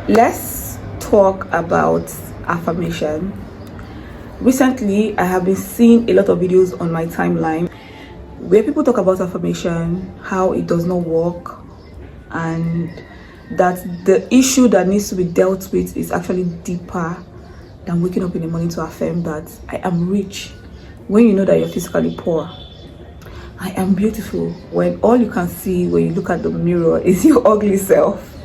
Let's talk about affirmation. Recently, I have been seeing a lot of videos on my timeline where people talk about affirmation, how it does not work, and that the issue that needs to be dealt with is actually deeper than waking up in the morning to affirm that I am rich when you know that you're physically poor. I am beautiful when all you can see when you look at the mirror is your ugly self.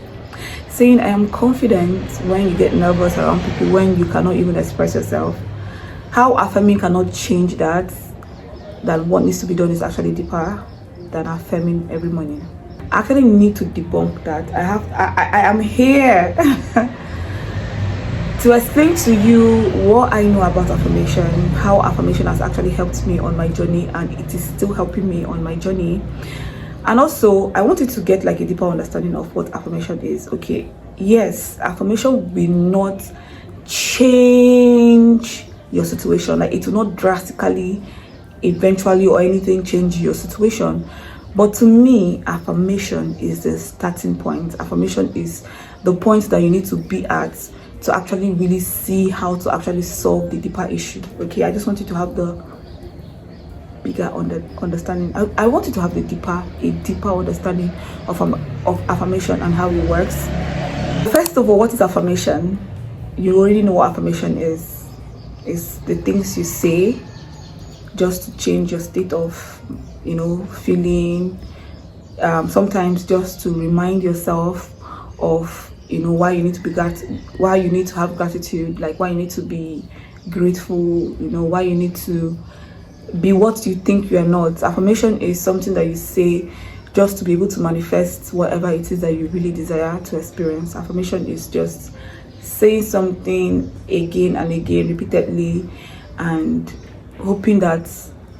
Saying I am confident when you get nervous around people, when you cannot even express yourself. How affirming cannot change that what needs to be done is actually deeper than affirming every morning. I actually need to debunk that. I am here to explain to you what I know about affirmation, how affirmation has actually helped me on my journey, and it is still helping me on my journey. And also, I wanted to get like a deeper understanding of what affirmation is. Okay, yes, affirmation will not change your situation. Like, it will not drastically, eventually, or anything change your situation. But to me, affirmation is the starting point. Affirmation is the point that you need to be at to actually really see how to actually solve the deeper issue. Okay, I just want you to have the bigger understanding. I want you to have a deeper understanding of affirmation and how it works. First of all, what is affirmation? You already know what affirmation is. It's the things you say just to change your state of, feeling. Sometimes just to remind yourself of, why you need to why you need to have gratitude, like why you need to be grateful, why you need to be what you think you are not. Affirmation is something that you say just to be able to manifest whatever it is that you really desire to experience. Affirmation is just saying something again and again, repeatedly, and hoping that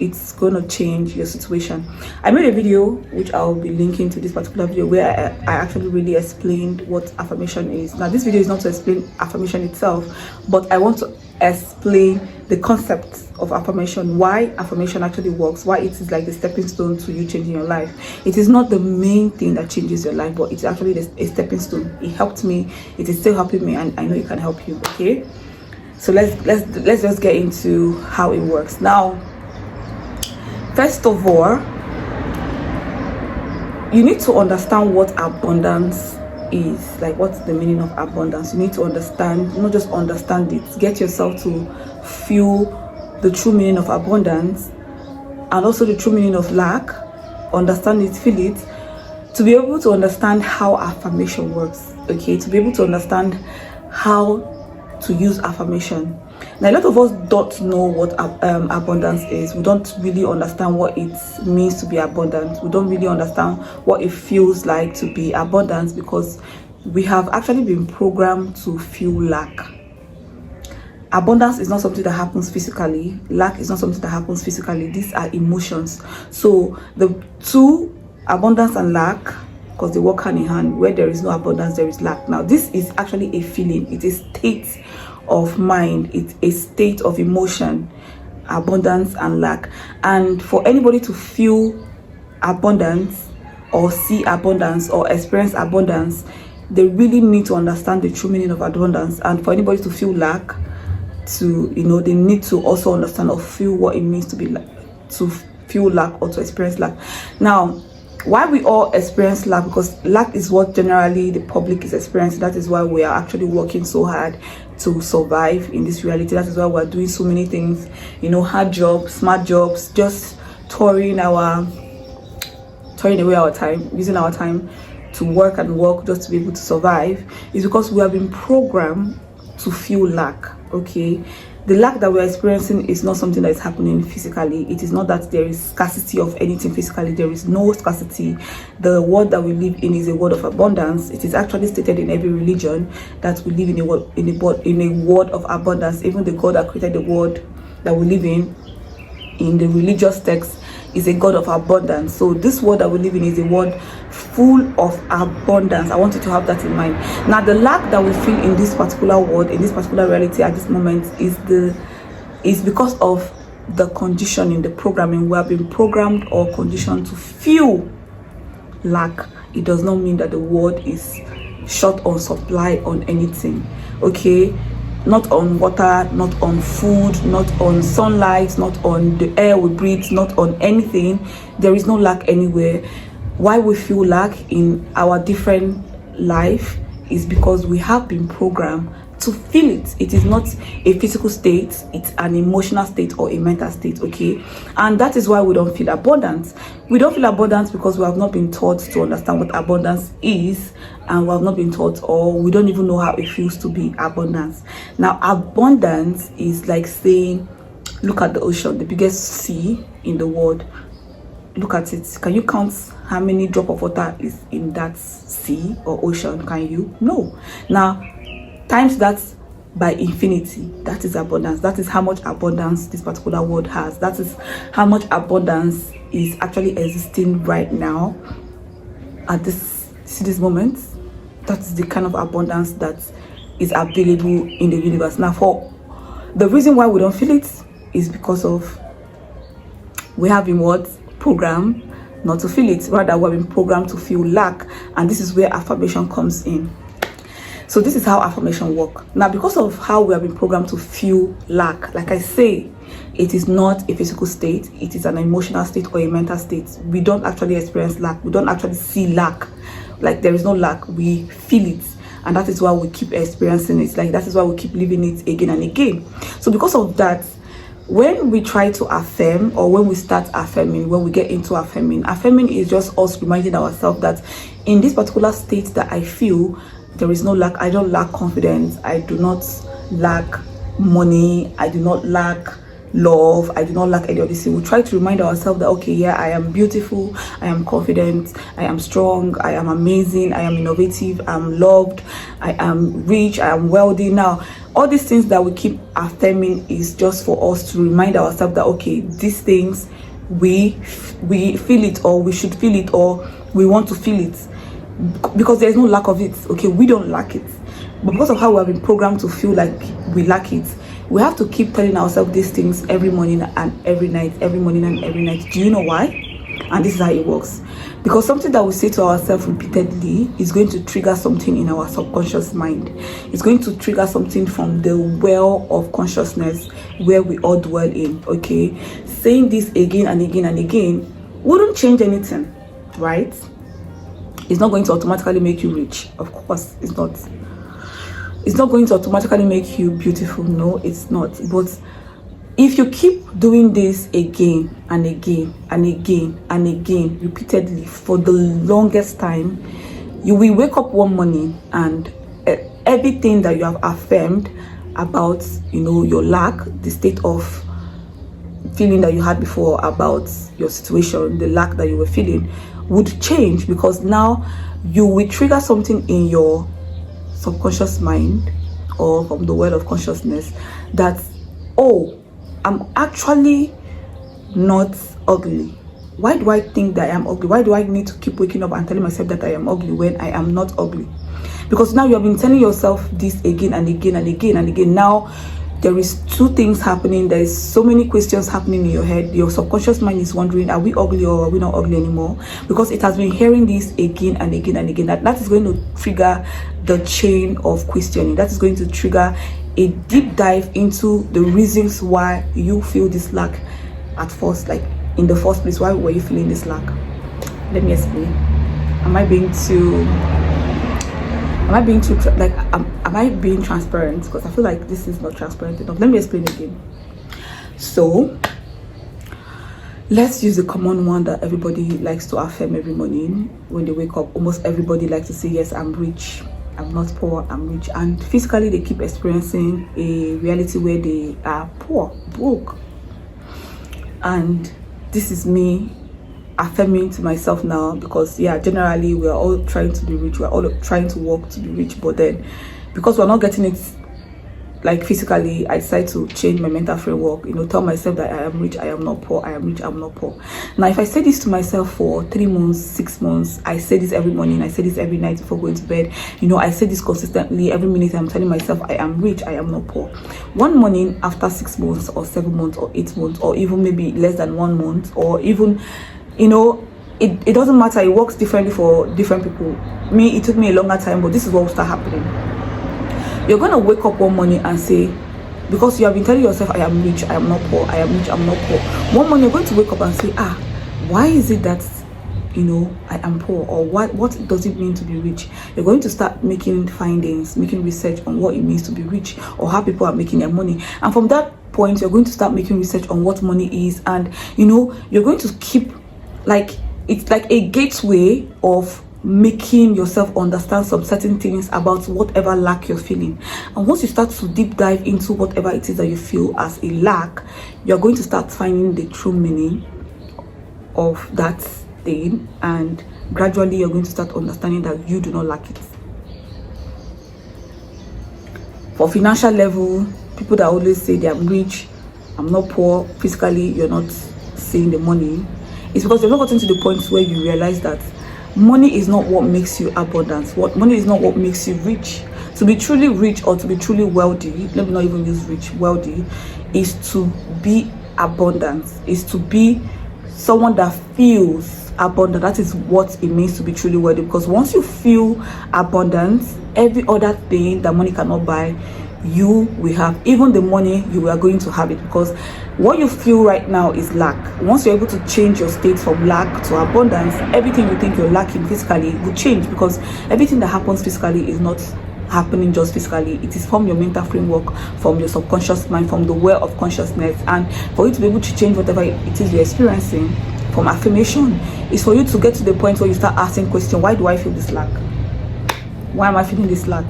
it's going to change your situation. I made a video which I'll be linking to this particular video where I actually really explained what affirmation is. Now, this video is not to explain affirmation itself, but I want to explain the concept of affirmation, why affirmation actually works, why it is like the stepping stone to you changing your life. It is not the main thing that changes your life, but it's actually a stepping stone. It helped me, it is still helping me, and I know it can help you. Okay, so let's just get into how it works. Now, first of all, you need to understand what abundance is. Like, what's the meaning of abundance? You need to understand, not just understand it, get yourself to feel the true meaning of abundance and also the true meaning of lack. Understand it, feel it, to be able to understand how affirmation works. Okay, to be able to understand how to use affirmation. Now, a lot of us don't know what abundance is. We don't really understand what it means to be abundant. We don't really understand what it feels like to be abundant, because we have actually been programmed to feel lack. Abundance is not something that happens physically. Lack is not something that happens physically. These are emotions. So the two, abundance and lack, because they work hand in hand. Where there is no abundance, there is lack. Now, this is actually a feeling. It is state of mind. It's a state of emotion, abundance and lack. And for anybody to feel abundance or see abundance or experience abundance, they really need to understand the true meaning of abundance. And for anybody to feel lack, they need to also understand or feel what it means to be to feel lack or to experience lack. Now, why we all experience lack? Because lack is what generally the public is experiencing. That is why we are actually working so hard to survive in this reality. That is why we're doing so many things, hard jobs, smart jobs, just throwing away our time, using our time to work and work just to be able to survive. Is because we have been programmed to feel lack. Okay, the lack that we're experiencing is not something that is happening physically. It is not that there is scarcity of anything physically. There is no scarcity. The world that we live in is a world of abundance. It is actually stated in every religion that we live in a world of abundance. Even the God that created the world that we live in the religious text, is a God of abundance. So this world that we live in is a world full of abundance. I want you to have that in mind. Now, the lack that we feel in this particular world, in this particular reality at this moment, is because of the conditioning, the programming. We have been programmed or conditioned to feel lack. It does not mean that the world is short on supply on anything, okay? Not on water, not on food, not on sunlight, not on the air we breathe, not on anything. There is no lack anywhere. Why we feel lack in our different life is because we have been programmed to feel it. It is not a physical state, it's an emotional state or a mental state, okay? And that is why we don't feel abundance. We don't feel abundance because we have not been taught to understand what abundance is, and we have not been taught, or we don't even know how it feels to be abundance. Now, abundance is like saying, look at the ocean, the biggest sea in the world. Look at it. Can you count how many drop of water is in that sea or ocean? Can you? No. Now, times that by infinity, that is abundance. That is how much abundance this particular world has. That is how much abundance is actually existing right now at this moment. That is the kind of abundance that is available in the universe. Now, for the reason why we don't feel it is because of we have been programmed not to feel it. Rather, we've been programmed to feel lack, and this is where affirmation comes in. So this is how affirmation work. Now, because of how we have been programmed to feel lack, like I say, it is not a physical state, it is an emotional state or a mental state. We don't actually experience lack, we don't actually see lack. Like, there is no lack, we feel it, and that is why we keep experiencing it. Like, that is why we keep living it again and again. So because of that, when we try to affirm, or when we start affirming, when we get into affirming is just us reminding ourselves that in this particular state that I feel, there is no lack. I don't lack confidence, I do not lack money, I do not lack love, I do not lack any of this. We try to remind ourselves that, okay, yeah, I am beautiful, I am confident, I am strong, I am amazing, I am innovative, I am loved, I am rich, I am wealthy. Now, all these things that we keep affirming is just for us to remind ourselves that, okay, these things, we feel it, or we should feel it, or we want to feel it, because there is no lack of it. Okay, we don't lack it, but because of how we have been programmed to feel like we lack it, we have to keep telling ourselves these things every morning and every night, every morning and every night. Do you know why? And this is how it works. Because something that we say to ourselves repeatedly is going to trigger something in our subconscious mind. It's going to trigger something from the well of consciousness where we all dwell in. Okay, saying this again and again and again wouldn't change anything, right? It's not going to automatically make you rich. Of course, it's not. It's not going to automatically make you beautiful. No, it's not. But if you keep doing this again and again and again and again repeatedly for the longest time, you will wake up one morning and everything that you have affirmed about, your lack, the state of feeling that you had before about your situation, the lack that you were feeling, would change, because now you will trigger something in your subconscious mind or from the world of consciousness that, oh, I'm actually not ugly. Why do I think that I am ugly? Why do I need to keep waking up and telling myself that I am ugly when I am not ugly? Because now you have been telling yourself this again and again and again and again. Now there is two things happening. There is so many questions happening in your head. Your subconscious mind is wondering, are we ugly or are we not ugly anymore? Because it has been hearing this again and again and again. That is going to trigger the chain of questioning. That is going to trigger a deep dive into the reasons why you feel this lack at first. Like, in the first place, why were you feeling this lack? Let me explain. Am I being transparent? Because I feel like this is not transparent enough. Let me explain again. So let's use the common one that everybody likes to affirm every morning when they wake up. Almost everybody likes to say, yes, I'm rich, I'm not poor, I'm rich. And physically they keep experiencing a reality where they are poor, broke. And this is me affirming to myself now, because generally we're all trying to be rich, we're all trying to work to be rich, but then because we're not getting it like physically, I decide to change my mental framework, tell myself that I am rich, I am not poor, I am rich, I'm not poor. Now, if I say this to myself for 3 months, 6 months, I say this every morning, I say this every night before going to bed, I say this consistently, every minute I'm telling myself I am rich, I am not poor. One morning after 6 months or 7 months or 8 months, or even maybe less than 1 month, or even it doesn't matter. It works differently for different people. Me, it took me a longer time, but this is what will start happening. You're gonna wake up one morning and say, because you have been telling yourself, I am rich, I am not poor, I am rich, I'm not poor. One morning you're going to wake up and say, why is it that I am poor, or what does it mean to be rich? You're going to start making findings, making research on what it means to be rich, or how people are making their money. And from that point, you're going to start making research on what money is, and you're going to keep, like, it's like a gateway of making yourself understand some certain things about whatever lack you're feeling. And once you start to deep dive into whatever it is that you feel as a lack, you're going to start finding the true meaning of that thing, and gradually you're going to start understanding that you do not lack it. For financial level, people that always say they are rich, I'm not poor, physically you're not seeing the money, it's because you've not gotten to the point where you realize that money is not what makes you abundant. Money is not what makes you rich. To be truly rich, or to be truly wealthy, let me not even use rich, wealthy, is to be abundant, is to be someone that feels abundant. That is what it means to be truly wealthy. Because once you feel abundant, every other thing that money cannot buy, you will have. Even the money, you are going to have it, because what you feel right now is lack. Once you're able to change your state from lack to abundance, everything you think you're lacking physically will change, because everything that happens physically is not happening just physically. It is from your mental framework, from your subconscious mind, from the well of consciousness. And for you to be able to change whatever it is you're experiencing from affirmation, is for you to get to the point where you start asking questions. Why do I feel this lack? Why am I feeling this lack?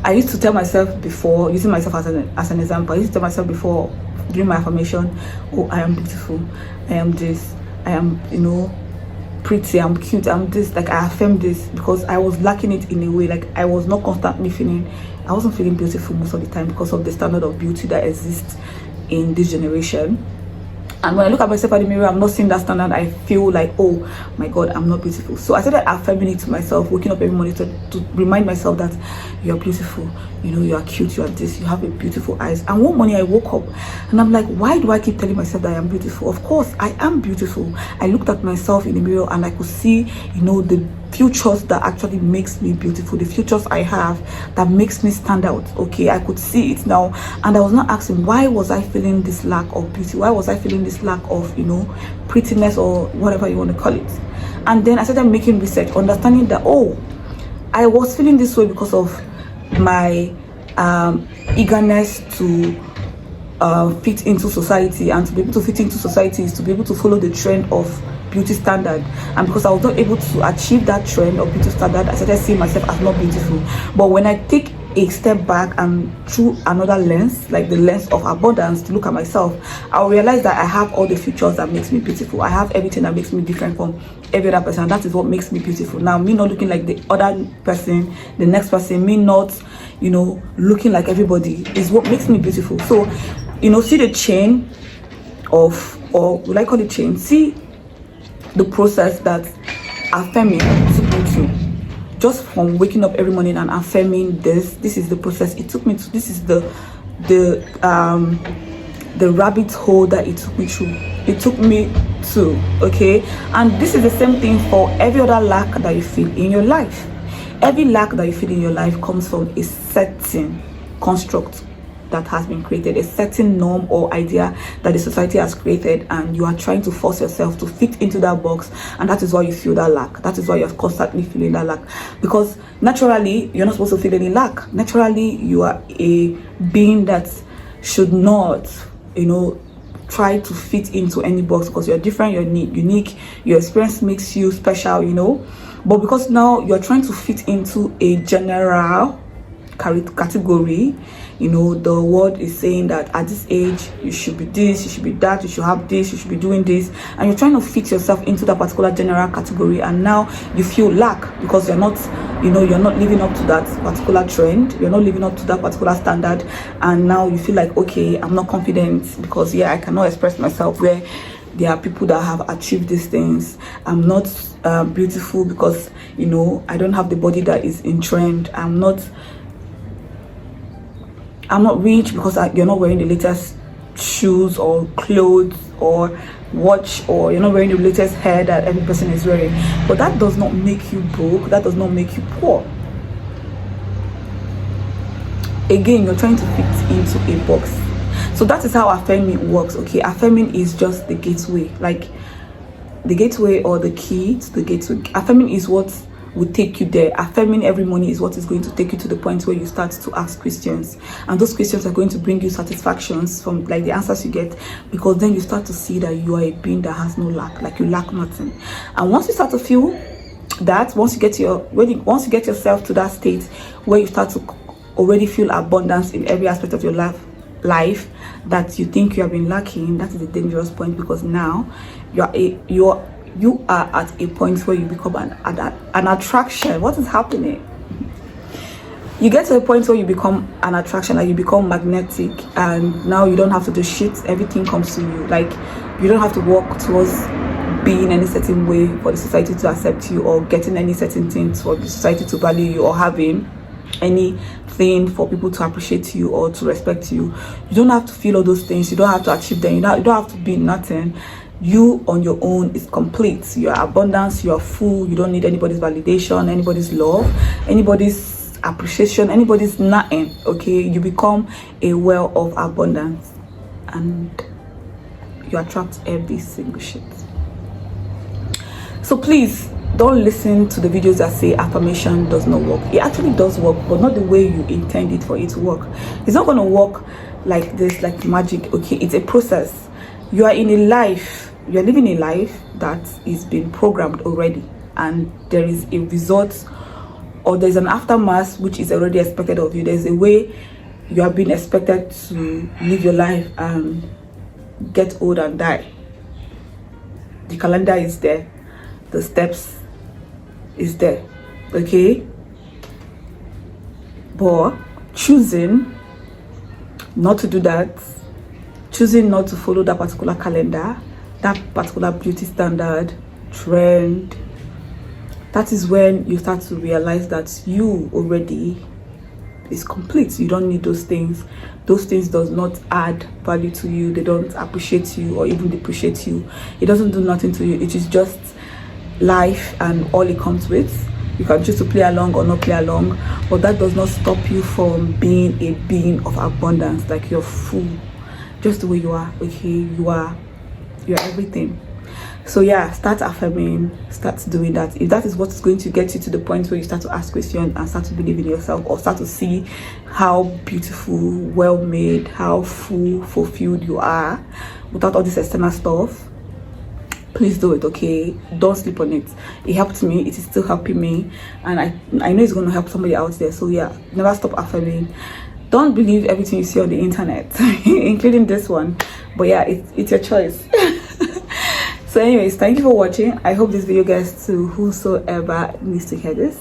I used to tell myself before, using myself as an example, I used to tell myself before during my affirmation, oh, I am beautiful, I am this, I am pretty, I'm cute, I'm this. Like, I affirmed this because I was lacking it in a way. Like, I was not constantly I wasn't feeling beautiful most of the time because of the standard of beauty that exists in this generation. And when I look at myself at the mirror, I'm not seeing that standard. I feel like, oh my God, I'm not beautiful. So I started affirming it to myself, waking up every morning to remind myself that you're beautiful, you are cute, you are this, you have a beautiful eyes. And one morning I woke up and I'm like, why do I keep telling myself that I am beautiful? Of course I am beautiful. I looked at myself in the mirror and I could see, the futures that actually makes me beautiful, the futures I have that makes me stand out. Okay, I could see it now, and I was not asking, why was I feeling this lack of beauty? Why was I feeling this lack of prettiness, or whatever you want to call it? And then I started making research, understanding that, oh, I was feeling this way because of my eagerness to fit into society. And to be able to fit into society is to be able to follow the trend of beauty standard. And because I was not able to achieve that trend of beauty standard, I started seeing myself as not beautiful. But when I take a step back and through another lens, like the lens of abundance, to look at myself, I'll realize that I have all the features that makes me beautiful. I have everything that makes me different from every other person. That is what makes me beautiful. Now, me not looking like the other person, the next person, me not looking like everybody, is what makes me beautiful. So see the chain of, or will I call it chain? See the process that affirming took me to. Just from waking up every morning and affirming this is the process it took me to. This is the rabbit hole that it took me through. It took me to, okay? And this is the same thing for every other lack that you feel in your life. Every lack that you feel in your life comes from a certain construct that has been created, a certain norm or idea that the society has created, and you are trying to force yourself to fit into that box, and that is why you feel that lack. That is why you're constantly feeling that lack, because naturally you're not supposed to feel any lack. Naturally, you are a being that should not try to fit into any box, because you're different, you're unique, your experience makes you special, but because now you're trying to fit into a general category, the world is saying that at this age you should be this, you should be that, you should have this, you should be doing this, and you're trying to fit yourself into that particular general category, and now you feel lack because you're not living up to that particular trend, you're not living up to that particular standard, and now you feel like, okay, I'm not confident because I cannot express myself where there are people that have achieved these things. I'm not beautiful because I don't have the body that is in trend. I'm not rich because you're not wearing the latest shoes or clothes or watch, or you're not wearing the latest hair that every person is wearing. But that does not make you broke. That does not make you poor. Again, you're trying to fit into a box. So that is how affirming works. Okay, affirming is just the gateway, like the gateway or the key to the gateway. Affirming is what will take you there. Affirming every morning is what is going to take you to the point where you start to ask questions, and those questions are going to bring you satisfactions from like the answers you get, because then you start to see that you are a being that has no lack, like you lack nothing. And once you start to feel that, once you get yourself to that state where you start to already feel abundance in every aspect of your life that you think you have been lacking, that is a dangerous point, because now you are at a point where you become an attraction. What is happening? You get to a point where you become an attraction, like you become magnetic, and now you don't have to do shit. Everything comes to you. Like you don't have to work towards being any certain way for the society to accept you, or getting any certain things for the society to value you, or having anything for people to appreciate you or to respect you. You don't have to feel all those things. You don't have to achieve them. You don't have to be nothing. You on your own is complete. You are abundance. You are full. You don't need anybody's validation, anybody's love, anybody's appreciation, anybody's nothing. Okay, you become a well of abundance, and you attract every single shit. So please don't listen to the videos that say affirmation does not work. It actually does work, but not the way you intend it for it to work. It's not going to work like this, like magic. Okay, it's a process. You are in a life, you're living a life that is being programmed already, and there is a result, or there's an aftermath which is already expected of you. There's a way you are being expected to live your life and get old and die. The calendar is there, the steps is there, okay? But choosing not to do that, choosing not to follow that particular calendar, that particular beauty standard, trend, that is when you start to realize that you already is complete. You don't need those things. Those things does not add value to you. They don't appreciate you or even depreciate you. It doesn't do nothing to you. It is just life and all it comes with. You can choose to play along or not play along, but that does not stop you from being a being of abundance. Like you're full, just the way you are. Okay, you're everything. So yeah, start affirming, start doing that. If that is what is going to get you to the point where you start to ask questions and start to believe in yourself, or start to see how beautiful, well made, how full, fulfilled you are without all this external stuff, please do it. Okay, don't sleep on it. It helped me, it is still helping me, and I know it's going to help somebody out there. So yeah, never stop affirming. Don't believe everything you see on the internet, including this one, but yeah, it's your choice. So anyways, thank you for watching. I hope this video gets to whosoever needs to hear this.